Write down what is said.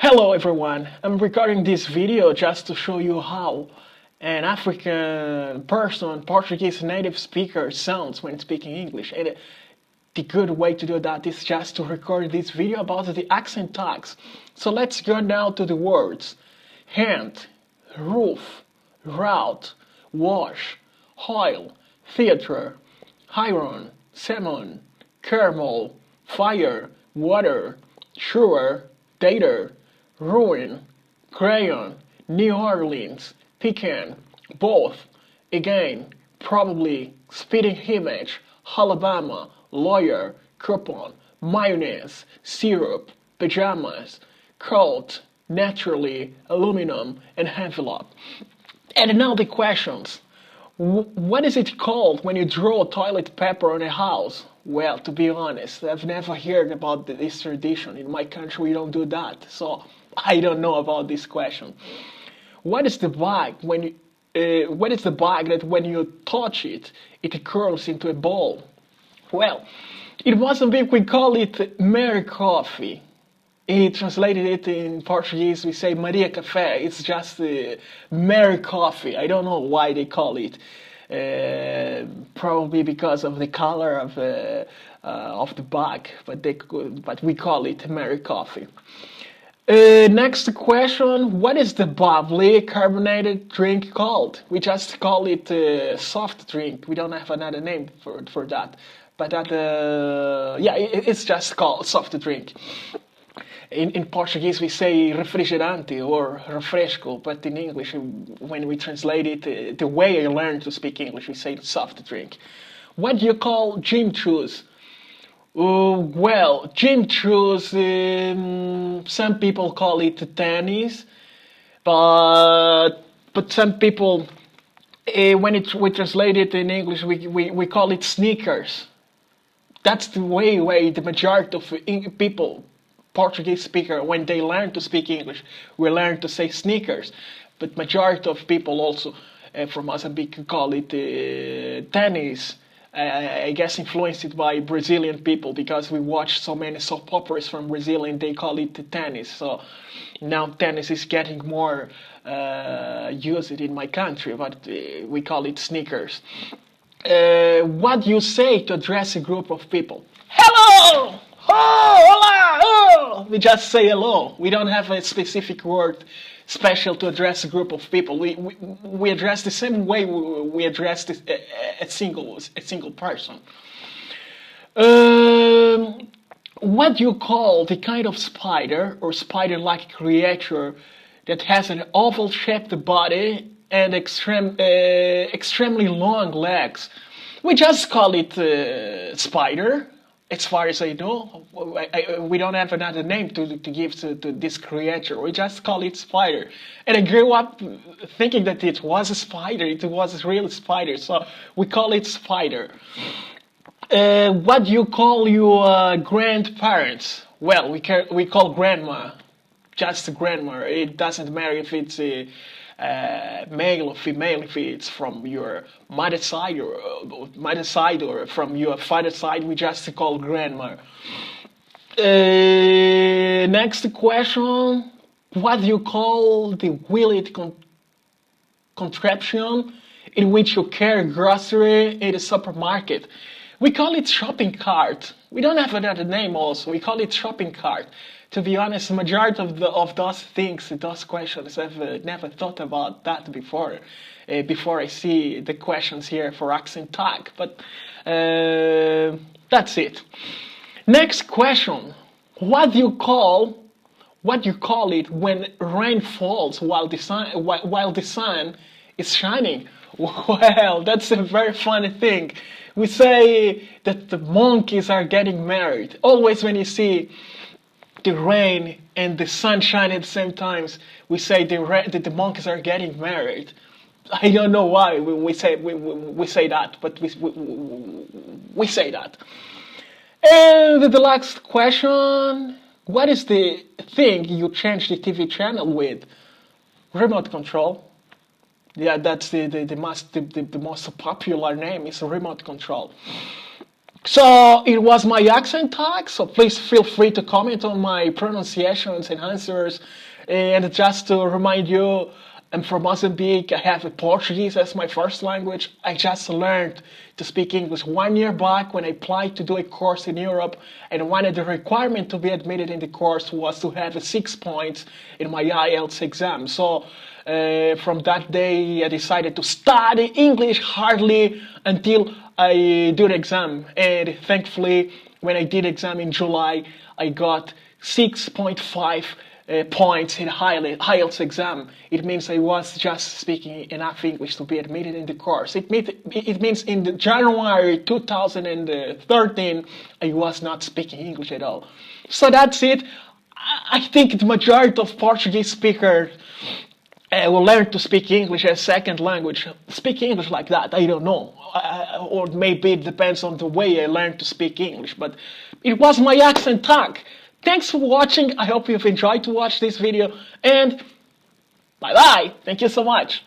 Hello everyone, I'm recording this video just to show you how an African person, Portuguese native speaker sounds when speaking English. And the good way to do that is just to record this video about the accent tags. So let's go now to the words. Hand, roof, route, wash, oil, theatre, iron, salmon, caramel, fire, water, sure, data, ruin, crayon, New Orleans, pecan, both, again, probably, spitting image, Alabama, lawyer, coupon, mayonnaise, syrup, pajamas, coat, naturally, aluminum, and envelope. And now the questions. What is it called when you draw toilet paper on a house? Well, to be honest, I've never heard about this tradition. In my country, we don't do that. So I don't know about this question. What is the bag that when you touch it, it curls into a ball? Well, in Mozambique we call it Mary Coffee. He translated it in Portuguese, we say Maria Café. It's just Mary Coffee. I don't know why they call it. Probably because of the color of the bag, but we call it Mary Coffee. Next question, what is the bubbly carbonated drink called? We just call it soft drink. We don't have another name for that. But it's just called soft drink. In Portuguese we say refrigerante or refresco, but in English, when we translate it, the way I learned to speak English, we say soft drink. What do you call gym shoes? Well, gym shoes, some people call it tennis, but some people, when we translate it in English, we call it sneakers. That's the way the majority of people, Portuguese speaker, when they learn to speak English, we learn to say sneakers. But majority of people also from Mozambique call it tennis. I guess influenced by Brazilian people because we watch so many soap operas from Brazil and they call it tennis. So now tennis is getting more used in my country, but we call it sneakers. What do you say to address a group of people? Hello! Oh, hola! Oh! We just say hello. We don't have a specific word special to address a group of people. We address the same way we address a single person. What do you call the kind of spider or spider-like creature that has an oval-shaped body and extremely long legs? We just call it spider. As far as I know, we don't have another name to give to this creature. We just call it spider. And I grew up thinking that it was a spider. It was a real spider. So we call it spider. What do you call your grandparents? Well, we call grandma. Just grandma. It doesn't matter if it's male or female, if it's from your mother's side or from your father's side, we just call grandma. Next question, what do you call the wheeled contraption in which you carry grocery in the supermarket? We call it shopping cart. We don't have another name also, we call it shopping cart. To be honest, the majority of those things, those questions, I've never thought about that before I see the questions here for accent tag, but that's it. Next question, what do you call it when rain falls while the sun is shining? Well, that's a very funny thing. We say that the monkeys are getting married. Always when you see the rain and the sunshine at the same times, we say that the monkeys are getting married. I don't know why we say that, but we say that. And the last question, what is the thing you change the TV channel with? Remote control. Yeah, that's the most popular name is remote control. So it was my accent tag, so please feel free to comment on my pronunciations and answers. And just to remind you, I'm from Mozambique, I have Portuguese as my first language. I just learned to speak English 1 year back when I applied to do a course in Europe, and one of the requirements to be admitted in the course was to have 6 points in my IELTS exam. So from that day I decided to study English hardly until I did exam, and thankfully when I did exam in July I got 6.5 points in IELTS exam. It means I was just speaking enough English to be admitted in the course. It means in the January 2013 I was not speaking English at all. So that's it. I think the majority of Portuguese speakers will learn to speak English as second language. Speak English like that, I don't know. Or maybe it depends on the way I learned to speak English. But it was my accent tag. Thanks for watching. I hope you've enjoyed to watch this video. And bye-bye. Thank you so much.